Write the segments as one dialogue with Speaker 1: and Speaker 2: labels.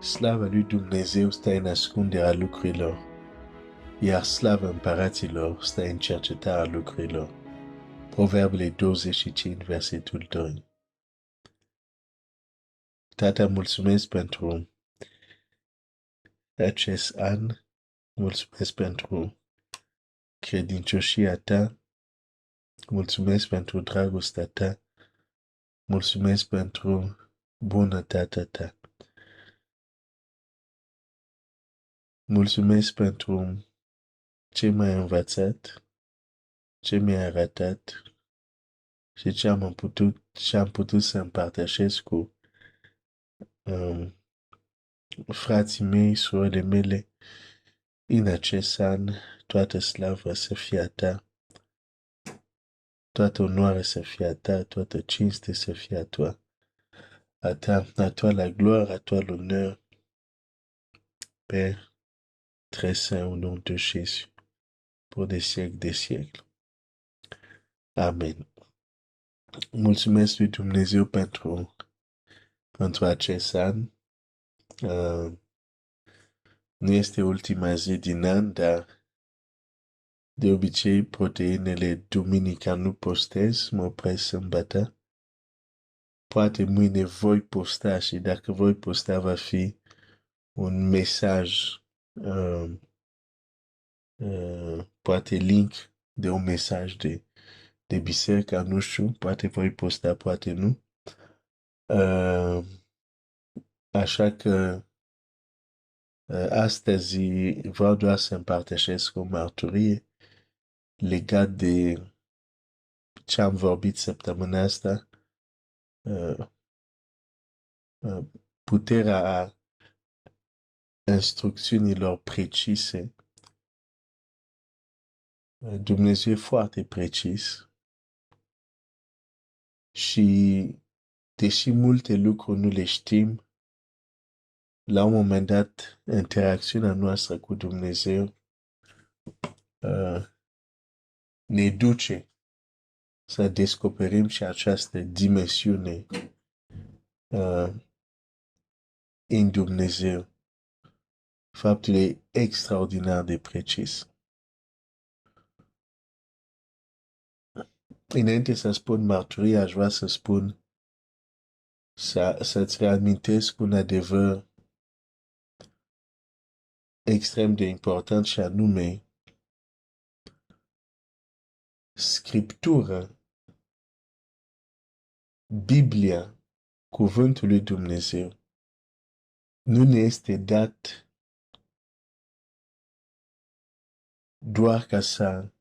Speaker 1: Slava lui Dumnezeu stă în ascunderea lucrurilor, iar slava împăraților stă în cercetarea lucrurilor. Proverbele 25, versetul 2. Tată, mulțumesc pentru acest an, mulțumesc pentru credincioșia ta, mulțumesc pentru dragostea ta, mulțumesc pentru bunătatea ta. Mulțumesc pentru ce m-ai învățat, ce mi-ai arătat și ce am putut să împărtășesc cu frații mei, surorile mele, în acest an. Toată slava să fie a ta, toată onoare să fie a ta, toată cinste să fie a ta la gloire, à toi l'honneur, Père, très saint au nom de Jésus, pour des siècles des siècles. Amen. Mulțumesc lui Dumnezeu pentru acest an. Nu este ultima zi din an, dar de obicei proteinele duminica nu postez, mă opresc sâmbătă. Poate mâine voi posta și dacă voi posta va fi un mesaj, poate link de un mesaj de biserică, nu știu, poate voi posta, poate nu. Așa că astăzi vreau doar să împărtășesc o mărturie legat de ce am vorbit săptămâna asta, puterea instrucțiunilor precise. Dumnezeu e foarte precis și deși multe lucruri nu le știm, la un moment dat, interacțiunea noastră cu Dumnezeu ne duce să descoperim și această dimensiune în Dumnezeu. Faptul e extraordinar de precis. Înainte să spun mărturia, aș vrea să spun, să-ți reamintesc un adevăr extrem de important și anume, Scriptura, Biblia, Cuvântul lui Dumnezeu, nu ne este dat doar ca să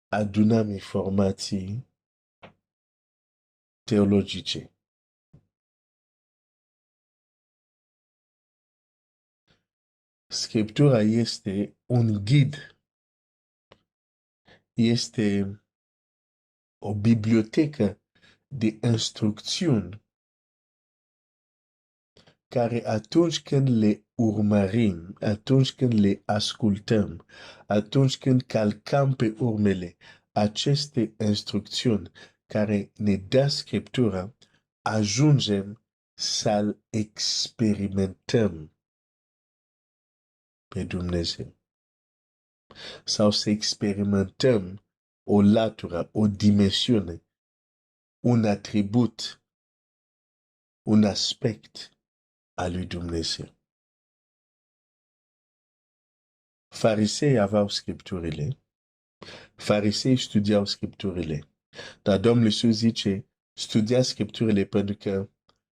Speaker 1: adunăm informații teologice. Scriptura este un ghid, este o bibliotecă de instrucțiuni care atunci când le urmărim, atunci când le ascultăm, atunci când calcăm pe urmele aceste instrucțiuni care ne dă Scriptura, ajungem să-L experimentăm pe Dumnezeu. Sau să experimentăm o latură, o dimensiune, un atribut, un aspect al lui Dumnezeu. Farisei aveau Scripturile, farisei studiau Scripturile, dar Domnul Iisus zice, studia Scripturile pentru că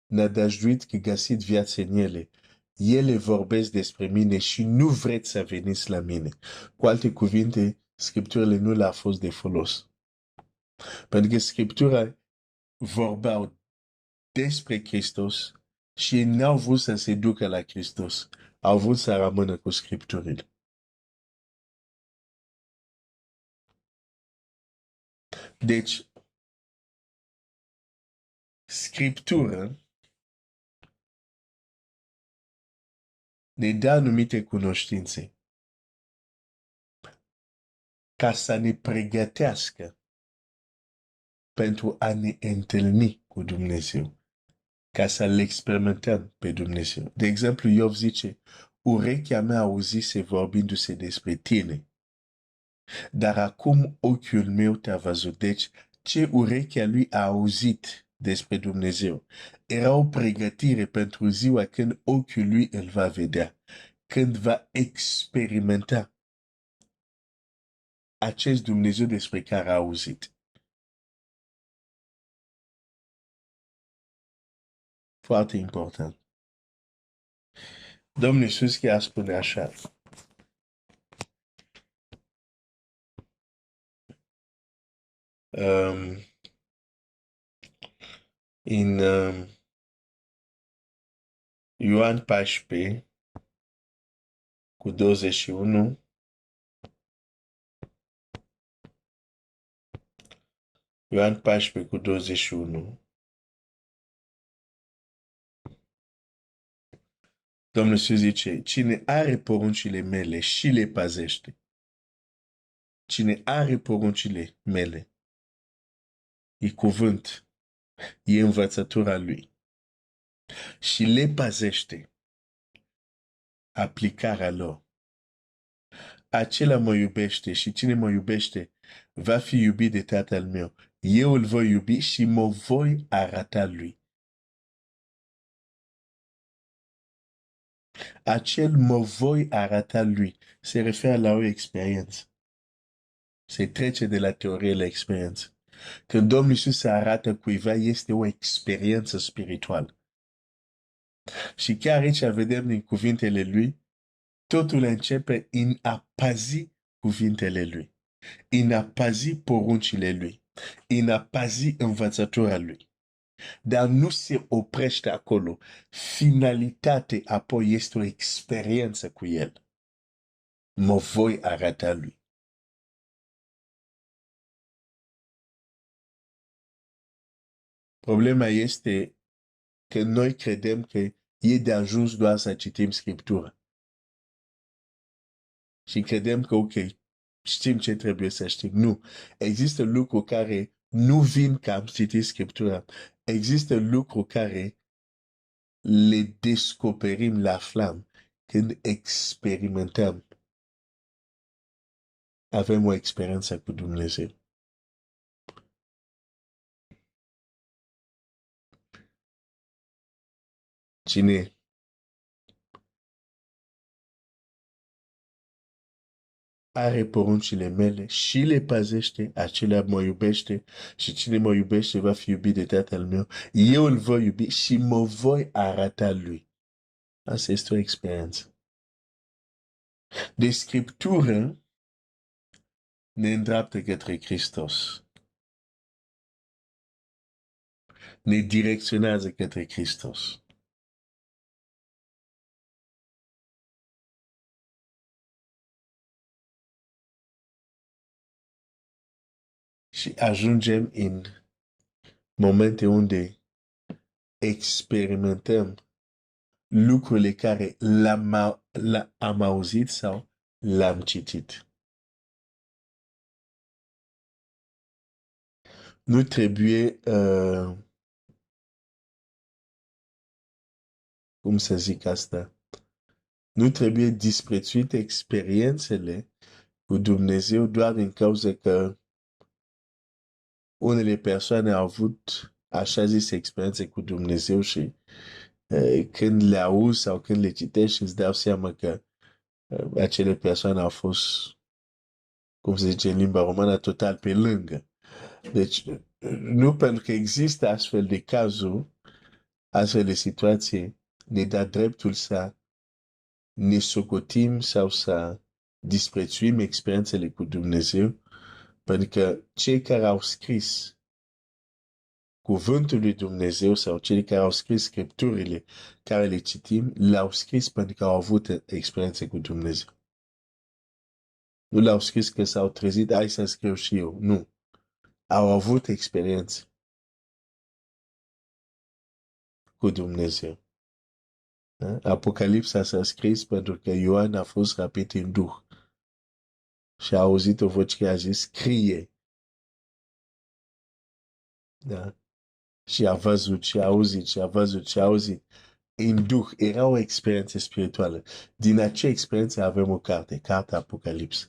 Speaker 1: nădăjduit că găsit viață în ele. Ele vorbesc despre mine și nu vreți să veniți la mine. Cu alte cuvinte, Scripturile nu le-au fost de folos. Pentru că Scriptura vorbeau despre Hristos și ei n-au vrut să se ducă la Hristos. Au vrut să rămână cu Scripturile. Deci, Scriptura ne dă anumite cunoștințe ca să ne pregătească pentru a ne întâlni cu Dumnezeu. ca să le experimentăm pe Dumnezeu. De exemplu, Iov zice, urechea mea auzise vorbindu-se despre tine, dar acum ochiul meu te-a văzut. Deci, ce urechea lui a auzit despre Dumnezeu era o pregătire pentru ziua când ochiul lui îl va vedea, când va experimenta acest Dumnezeu despre care a auzit. Foarte important. Domnul Iisus chiar spune așa. În Ioan 14 cu 21, Ioan 14 cu 21, Domnul Iisus zice, cine are poruncile mele și le păzește, cine are poruncile mele, e cuvânt, e învățătura lui, și le păzește, aplicarea lor. Acela mă iubește și cine mă iubește va fi iubit de Tatăl meu. Eu îl voi iubi și mă voi arăta lui. Acel mă voi arăta lui se referă la o experiență. Se trece de la teorie la experiență. Când Domnul Iisus se arată cuiva, este o experiență spirituală. Și chiar aici vedem din cuvintele lui, totul începe în a păzi cuvintele lui, în a păzi poruncile lui, în a păzi învățătura lui. Dar nu se oprește acolo. Finalitate apoi este o experiență cu el. Mă voi arăta lui. Problema este că noi credem că e de ajuns doar să citim Scriptura. Și credem că, ok, știm ce trebuie să știm. Nu. Există lucruri care nu vin ca am citit Scriptura. Există lucruri care le descoperim la flam când experimentăm. Avem o experiență cu Dumnezeu. Cine are poruncile mele și le păzește, acela mă iubește și cine mă iubește va fi iubit de Tatăl meu. Eu îl voi iubi și mă voi arăta lui. Asta este o experiență. De Scriptură ne îndreaptă către Hristos. Ne direcționează către Hristos. Și ajungem în momente unde experimentăm lucrurile care am auzit sau l-am citit. Nu trebuie, cum să zic asta, nu trebuie disprețuite experiențele cu Dumnezeu doar din cauza că unele persoane au avut așa zis experiențe cu Dumnezeu și când le auzi sau când le citești îți dau seama că acele persoane au fost, cum se zice în limba română, total pe lângă. Deci, nu pentru că există astfel de cazuri, astfel de situații, ne da dreptul să ne socotim sau să disprețuim experiențele cu Dumnezeu, pentru că cei care au scris cuvântul lui Dumnezeu sau cei care au scris scripturile care le citim, le-au scris pentru că au avut experiențe cu Dumnezeu. Nu le-au scris că s-au trezit, hai să scriu și eu. Nu. Au avut experiențe cu Dumnezeu. Apocalipsa s-a scris pentru că Ioan a fost rapid în duh și a auzit o voce care a zis, scrie. Da? și a văzut, și a auzit, și a văzut, și a auzit. În Duh, era o experiență spirituală. Din acea experiență avem o carte, Cartea Apocalipsă.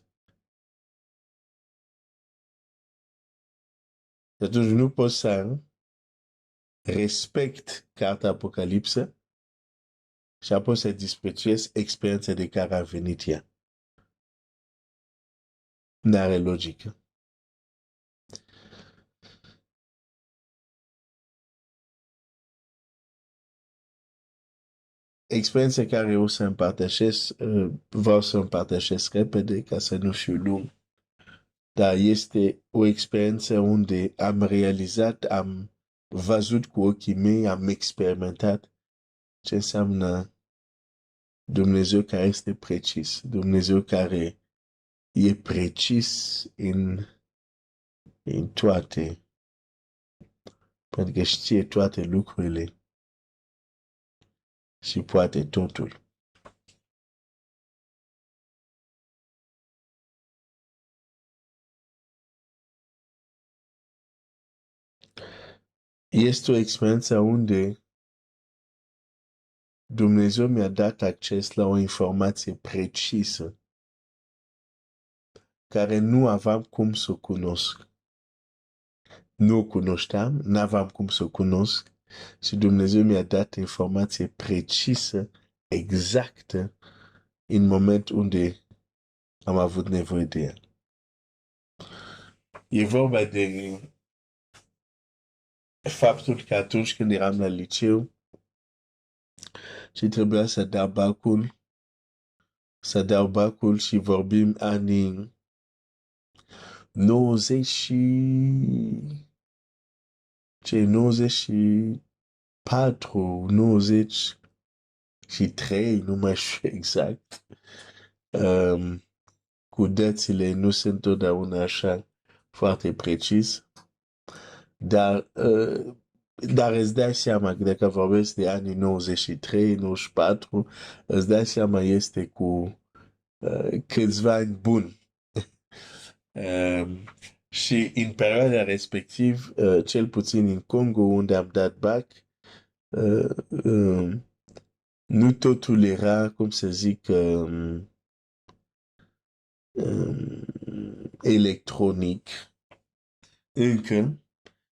Speaker 1: Și atunci nu pot să respect Cartea Apocalipsă și apoi să disprețuiesc experiența de care a venit ea. N-are logică. Experiența care o să împărtășesc, vreau să împărtășesc repede ca să nu fiu lung, dar este o experiență unde am realizat, am văzut cu ochii mei, am experimentat ce înseamnă Dumnezeu care este precis, Dumnezeu care e precis în toate, pentru că știe toate lucrurile și poate totul. Este o experiență unde Dumnezeu mi-a dat acces la o informație precisă care nu aveam cum să o cunosc. Nu o cunoșteam, n-aveam cum să o cunosc și Dumnezeu mi-a dat informație precisă, exactă, în momentul unde am avut nevoie de ea. E vorba de faptul că atunci când eram la liceu și trebuia să dau bacul și vorbim anii 90 și 94, 93, nu mai știu exact. Cu dățile nu sunt întotdeauna așa foarte precis, dar îți dai seama că dacă vorbesc de anii 93, 94, îți dai seama este cu câțiva ani buni. Și în perioada respectiv, cel puțin în Congo, unde am dat bac, nu totul era, cum să zic, electronic încă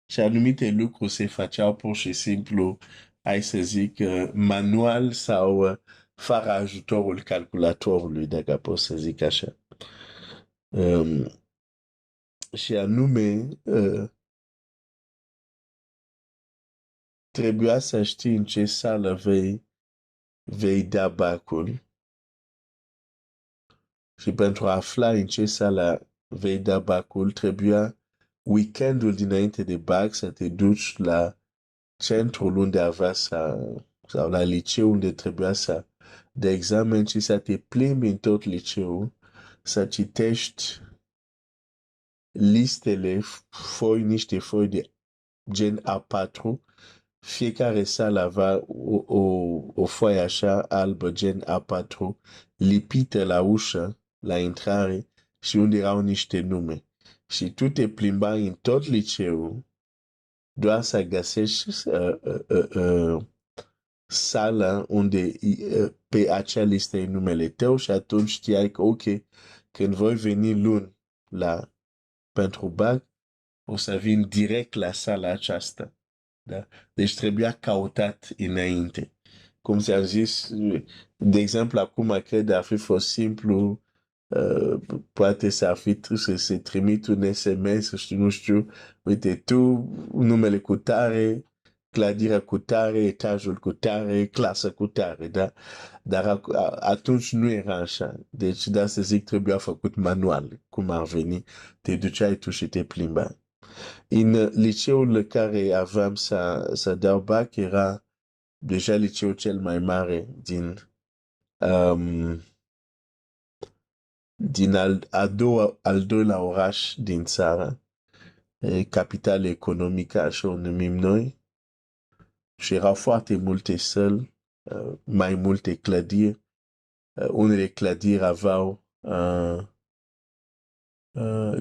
Speaker 1: și anumite lucruri se făceau pur și simplu, hai să zic, manual sau fără ajutorul calculatorului, dacă pot să zic așa. Și anume, trebuia să știi în ce sală vei da bacul. Și pentru a afla în ce sală vei da bacul, trebuia weekendul dinainte de bac să te duci la centrul unde avea sau la liceu unde trebuia să de examen și să te plimbi în tot liceul, să citești listele, niște foi de gen A4. Fiecare sală avea o foaie așa albă gen A4 lipită la ușă, la intrare și unde erau niște nume. Și tu te plimbai în tot liceul doar să găsești sala unde pe acea listă e numele tău și atunci știai că ok, când voi veni luni pentru bac, o să vin direct la sala aceasta. Da? Deci trebuia căutat înainte. Cum ți-am zis, de exemplu, acum cred ar fi fost simplu, poate să fi să se trimit un SMS, știu, nu știu, uite, tu, numele cu tare, clădirea cu tare, etajul cu tare, clasă cu tare, da? Dar atunci nu era așa. Deci, da, să zic, trebuia făcut manual, cum ar veni, te duceai tu și te plimbai. În liceul care aveam să dau bac era deja liceul cel mai mare din al doilea oraș din țară, capitală economică, așa o numim noi. Și erau foarte multe săli, mai multe clădiri. Unele clădiri aveau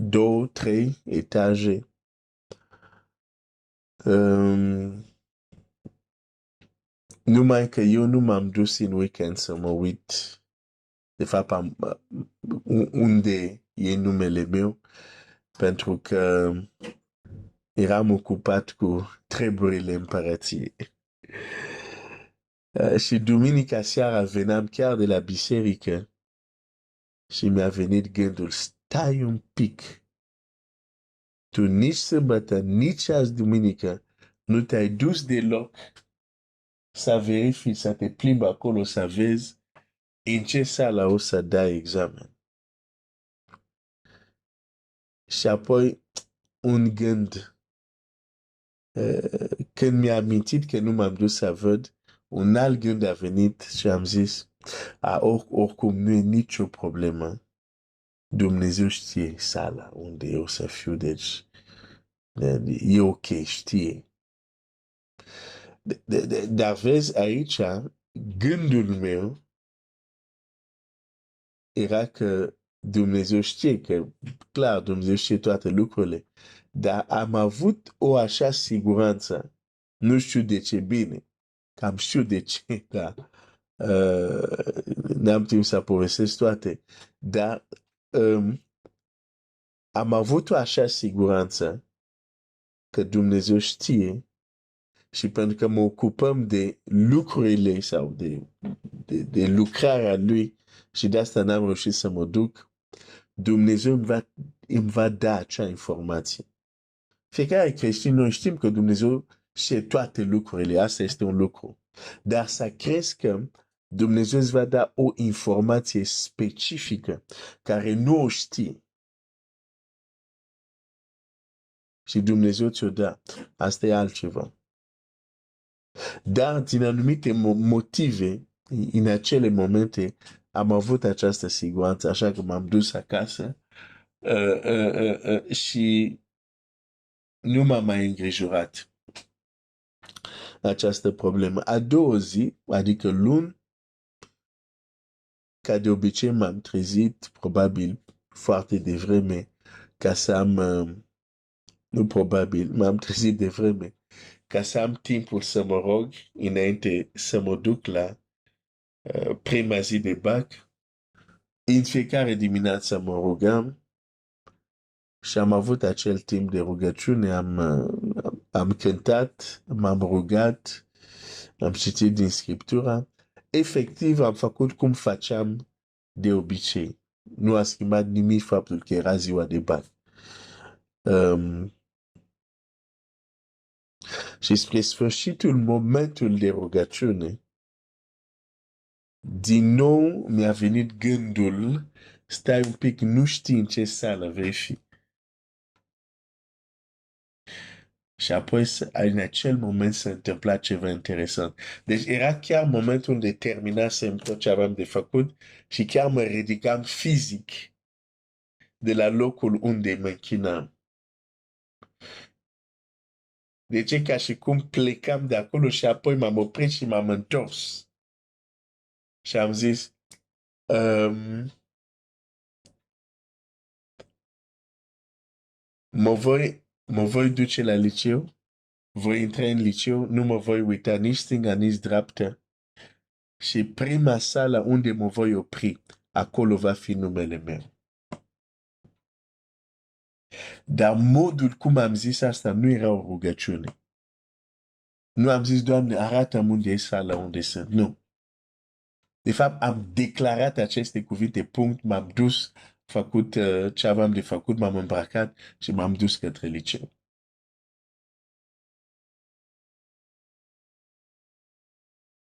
Speaker 1: 2, 3 etaje. Numai că eu nu m-am dus în weekend să mă uit, de fapt, unde e numele meu, pentru că eram ocupat cu treburile împărăției. Și duminica seara veneam chiar de la biserică și mi-a venit gândul, stai un pic, tu nici sâmbătă, nici azi duminică nu te-ai dus deloc să verifici, să te plimbi acolo, să vezi în ce sală o să dai examen. Și apoi un gând, când mi-a amintit că nu m-am dus să văd, un alt gând a venit și am zis, oricum nu e nicio problemă. Dumnezeu știe sala unde eu să fiu, deci e ok, știe. Dar vezi aici, gândul meu era că Dumnezeu știe, că clar, Dumnezeu știe toate lucrurile, dar am avut o așa siguranță, nu știu de ce bine, cam știu de ce, dar n-am timp să povestesc toate, dar am avut o așa siguranță că Dumnezeu știe și pentru că mă ocupăm de lucrurile sau de lucrarea Lui și de asta n-am reușit să mă duc, Dumnezeu îmi va da acea informație. Fiecare creștin, noi știm că Dumnezeu știe toate lucrurile, asta este un lucru. Dar să crezi că Dumnezeu îți va da o informație specifică care nu o știi și Dumnezeu ți-o dă, asta e altceva. Dar din anumite motive, în acele momente, am avut această siguranță, așa că m-am dus acasă și nu m-am mai îngrijorat această problemă. A doua zi, adică luni, ca de obicei m-am trezit, probabil foarte devreme, ca să am, nu probabil, m-am trezit devreme, ca să am timpul să mă rog înainte să mă duc la prima zi de bac. În fiecare dimineață mă rugam și am avut acel timp de rugăciune, am cântat, m-am rugat, am citit din Scriptura. Efectiv, am făcut cum făceam de obicei. Nu a schimbat nimic faptul că era ziua de bac. Și spre sfârșitul momentul de rugăciune, din nou mi-a venit gândul, stai un pic, nu știi în ce sală vei fi. Și apoi, în acel moment, s-a întâmplat ceva interesant. Deci era chiar momentul de terminasem tot ce aveam de făcut și chiar mă ridicam fizic de la locul unde mă închinam. Deci e ca și cum plecam de acolo și apoi m-am oprit și m-am întors. Și am zis, mă voi duce la liceu, voi intra în liceu, nu mă voi uita nici stânga, nici dreapta. Și prima sală unde mă voi opri, acolo va fi numele meu. Dar modul cum am zis asta nu era o rugăciune. Nu am zis, Doamne, arată-mi unde e sala unde sunt. Nu. De fapt, am declarat aceste cuvinte, punct, m-am dus, făcut ce aveam de făcut, m-am îmbrăcat și m-am dus către liceu.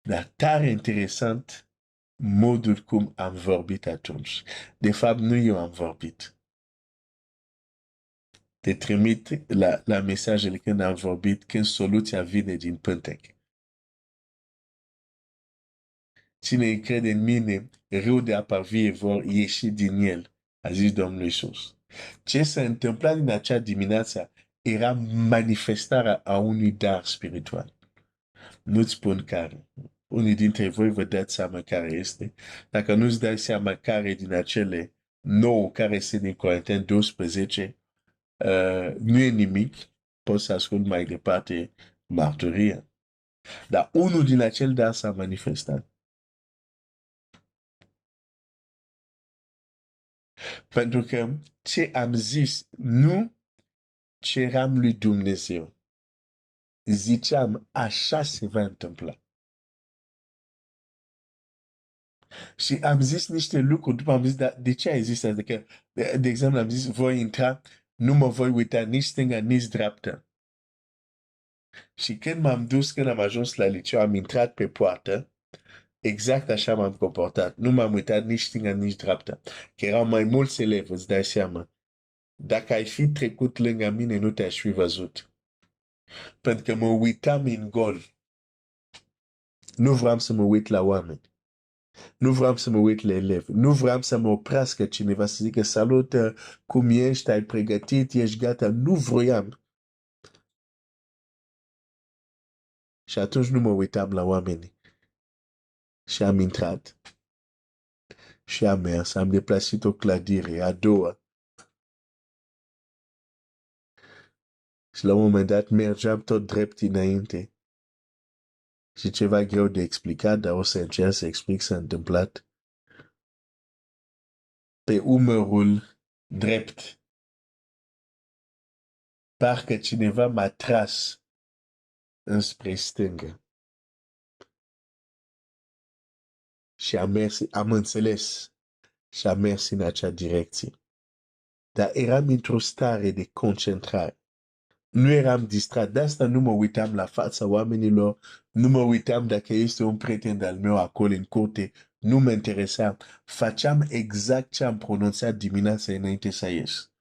Speaker 1: Dar tare interesant modul cum am vorbit atunci. De fapt, nu eu am vorbit. Te trimit la mesajele când am vorbit, când soluția vine din pântec. Cine crede în mine, râu de apă vie vor ieși din el, a zis Domnul Iisus. Ce s-a întâmplat în acea dimineață era manifestarea a unui dar spiritual. Nu-ți spun care. Unii dintre voi vă dați seama care este. Dacă nu-ți dai seama care din acele 9 care sunt din Corinteni 12, nu e nimic. poți să ascult mai departe marturia. Dar unul din acel dar s-a manifestat. Pentru că ce am zis, nu ceram lui Dumnezeu. Ziceam, așa se va întâmpla. Și am zis niște lucruri, după am zis, dar de ce ai zis asta? Adică, de exemplu, am zis, voi intra, nu mă voi uita nici stânga, nici dreapta. Și când am ajuns la liceu, am intrat pe poartă, exact așa m-am comportat. Nu m-am uitat nici stânga, nici dreapta. Că erau mai mulți elevi, îți dai seama. Dacă ai fi trecut lângă mine, nu te-aș fi văzut. Pentru că mă uitam în gol. Nu vreau să mă uit la oameni. Nu vreau să mă uit la elevi. Nu vreau să mă oprească cineva să zică salut, cum ești, ai pregătit, ești gata. Nu vroiam. Și atunci nu mă uitam la oameni. Și am intrat. Și am mers, am deplasat o clădire, a doua. Și la un moment dat mergeam tot drept înainte. Și ceva greu de explicat, dar o să încerc să explic ce s-a întâmplat. Pe umărul drept, parcă cineva m-a tras înspre stângă. Și am înțeles și am mers în acea direcție. Dar eram într-o stare de concentrare. Nu eram distrat, de asta nu mă uitam la fața oamenilor, nu mă uitam dacă este un prieten al meu acolo în curte, nu mă interesa. Făceam exact ce am pronunțat dimineața înainte să ies.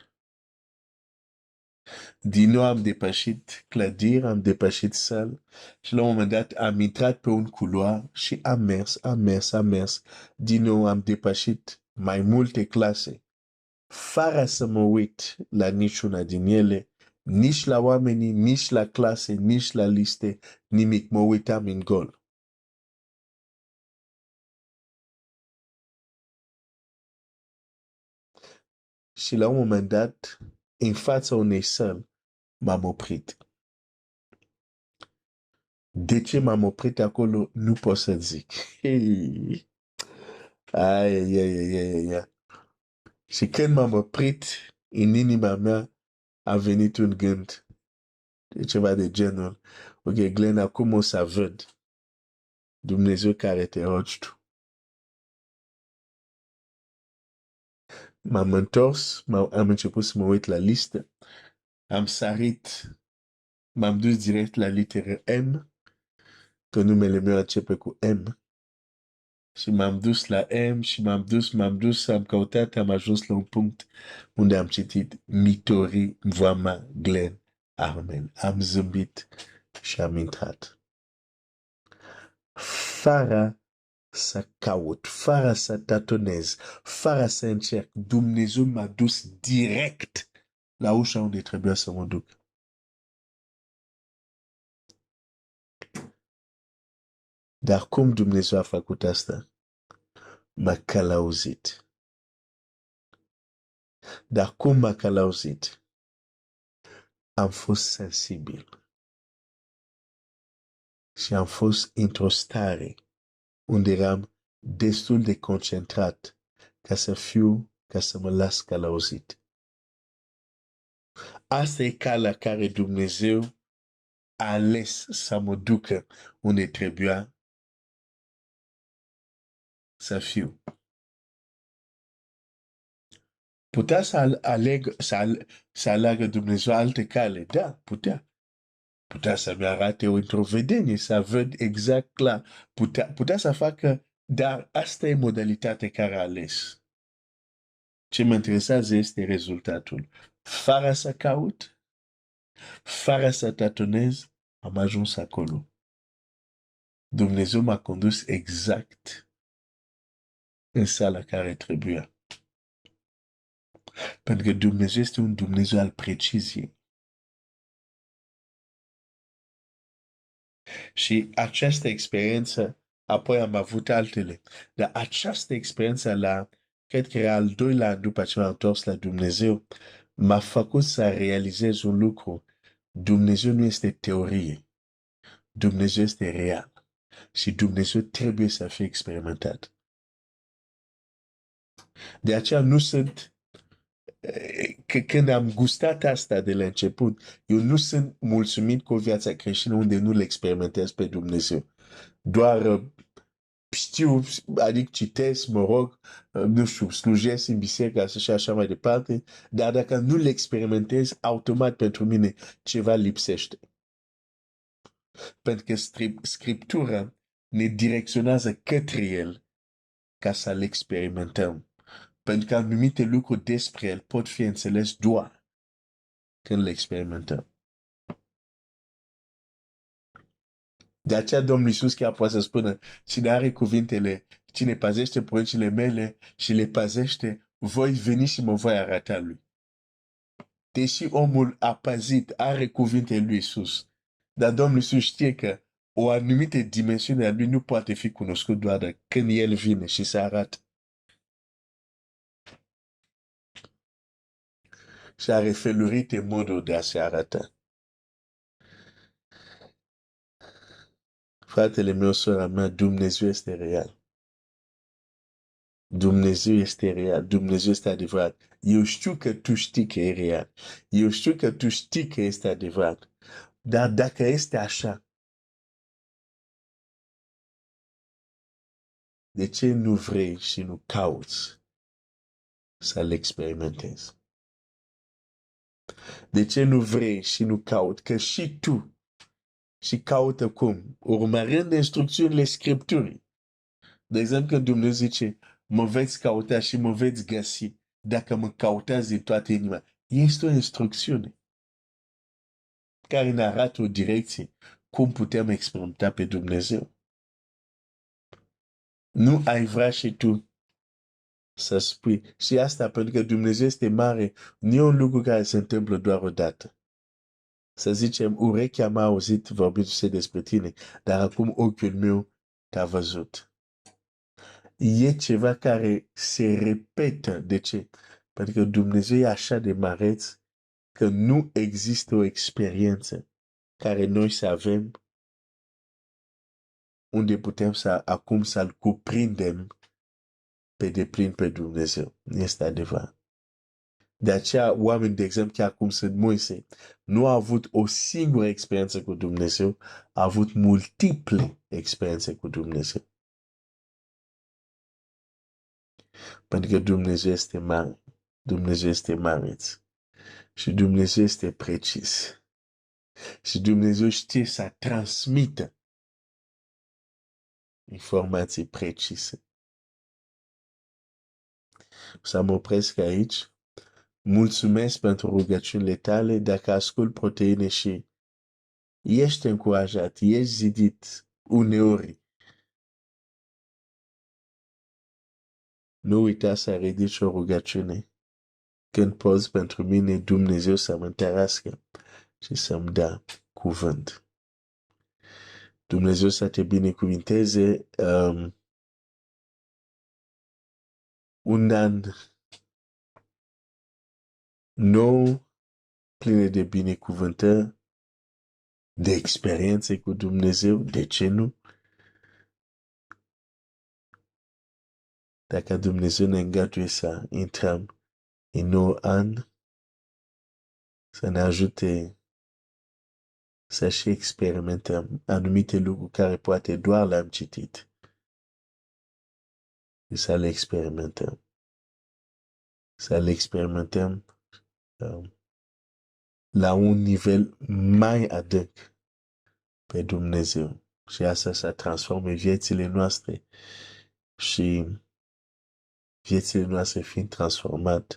Speaker 1: Din nou am depășit clădire, am depășit sală și la un moment dat am intrat pe un culoar și am mers. Din nou am depășit mai multe clase, fără să mă uit la niciuna din ele, nici la oamenii, nici la clase, nici la liste, nimic, mă uitam în gol. Și la un moment dat, în fața unei săli, m-am oprit. De ce m-am oprit acolo, nu pot să zic. Hey. Ai. Și când m-am oprit, în inima mea a venit un gând, ceva de genul, ok, Glenn, acum o să văd Dumnezeu care te rogi tu. M-am întors, am început să mă uit la listă, am sărit, m-am dus direct la literă M, că numele meu începe cu M. Și m-am dus la M și m-am dus, am căutat, am ajuns la un punct unde am citit Mitori Mvama Glenn Armel. Am zâmbit și am intrat. Fără să caut, fără să tatonez, fără să încerc, Dumnezeu m-a dus direct la ușa unde trebuia să mă duc. Dar cum Dumnezeu a făcut asta? M-a călăuzit. Dar cum m-a călăuzit? Am fost sensibil. Și am fost într-o stare unde eram destul de concentrat ca să mă las călăuzit. Asta e calea care Dumnezeu a ales să mă ducă unde trebuia să fiu. Putea să aleagă Dumnezeu alte cale? Da, putea. Putea să-mi arate o într-o să văd exact clar. Putea să facă, dar asta e modalitatea care a ales. Ce mă interesează este rezultatul. Fără să caut, fără să tatonez, am ajuns acolo. Dumnezeu m-a condus exact în sala care trebuia. Pentru că Dumnezeu este un Dumnezeu al preciziei. Și această experiență, apoi am avut altele, dar această experiență cred că era al doilea an după ce m-am întors la Dumnezeu, m-a făcut să realizez un lucru. Dumnezeu nu este teorie. Dumnezeu este real. Și Dumnezeu trebuie să fie experimentat. De aceea nu sunt că când am gustat asta de la început, eu nu sunt mulțumit cu viața creștină unde nu-L experimentez pe Dumnezeu. Doar știu, adică citesc, mă rog, nu știu, slujesc în biserică și așa mai departe, dar dacă nu-L experimentez, automat pentru mine ceva lipsește. Pentru că Scriptura ne direcționează către El ca să-L experimentăm. Pentru că anumite lucruri despre El pot fi înțeles doar când le experimentăm. De aceea Domnul Iisus chiar poate să spună, cine are cuvintele, cine păzește poruncile mele și le păzește, voi veni și mă voi arăta lui. Deși omul a păzit, are cuvintele lui Iisus, dar Domnul Iisus știe că o anumită dimensiune a lui nu poate fi cunoscut doar când El vine și se arată. Și are felurite moduri de a se arăta. Fratele meu, sora mea, Dumnezeu este real. Dumnezeu este real. Dumnezeu este adevărat. Eu știu că tu știi că e real. Eu știu că tu știi că este adevărat. Dar dacă este așa, de ce nu vrei și nu cauți să-L experimentezi? De ce nu vrei și nu cauți? Că și tu și caută cum? Urmărind instrucțiunile Scripturii. De exemplu, când Dumnezeu zice, mă veți cauta și mă veți găsi dacă mă cautați din toată inima. Este o instrucțiune care ne arată o direcție. Cum putem experimenta pe Dumnezeu? Nu ai vrea și tu să spui. Și asta pentru că Dumnezeu este mare. Nu e un lucru care se întâmplă doar o dată. Să zicem, urechea m-a auzit vorbindu-se despre tine, dar acum ochiul meu te-a văzut. E ceva care se repetă. De ce? Pentru că Dumnezeu e așa de mareț că nu există o experiență care noi să avem unde putem acum să-L cuprindem pe deplin pe Dumnezeu. Este adevărat. De aceea, oameni, de exemplu, chiar cum sunt Moise, nu a avut o singură experiență cu Dumnezeu, a avut multiple experiențe cu Dumnezeu. Pentru că Dumnezeu este mare. Dumnezeu este mareț. Și Dumnezeu este precis. Și Dumnezeu știe să transmită informații precise. Să mă opresc aici. Mulțumesc pentru rugăciunile tale. Dacă ascult Proteine și ești încurajat, ești zidit uneori, nu uita să ridici o rugăciune. Când poți pentru mine, Dumnezeu să mă întărească și să-mi dea cuvânt. Dumnezeu să te binecuvinteze. Un an nou, plin de binecuvântări, de experiențe cu Dumnezeu, de ce nu? Dacă Dumnezeu ne îngăduie să intrăm în nou an, să ne ajute să și experimentăm anumite lucruri care poate doar le-am citit și să le experimentăm. Să le experimentăm la un nivel mai adânc pe Dumnezeu. Și asta să transforme viețile noastre și viețile noastre fiind transformate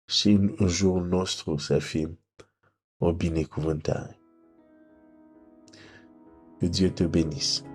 Speaker 1: și în jurul nostru să fim o binecuvântare. Que Dieu te bénisse.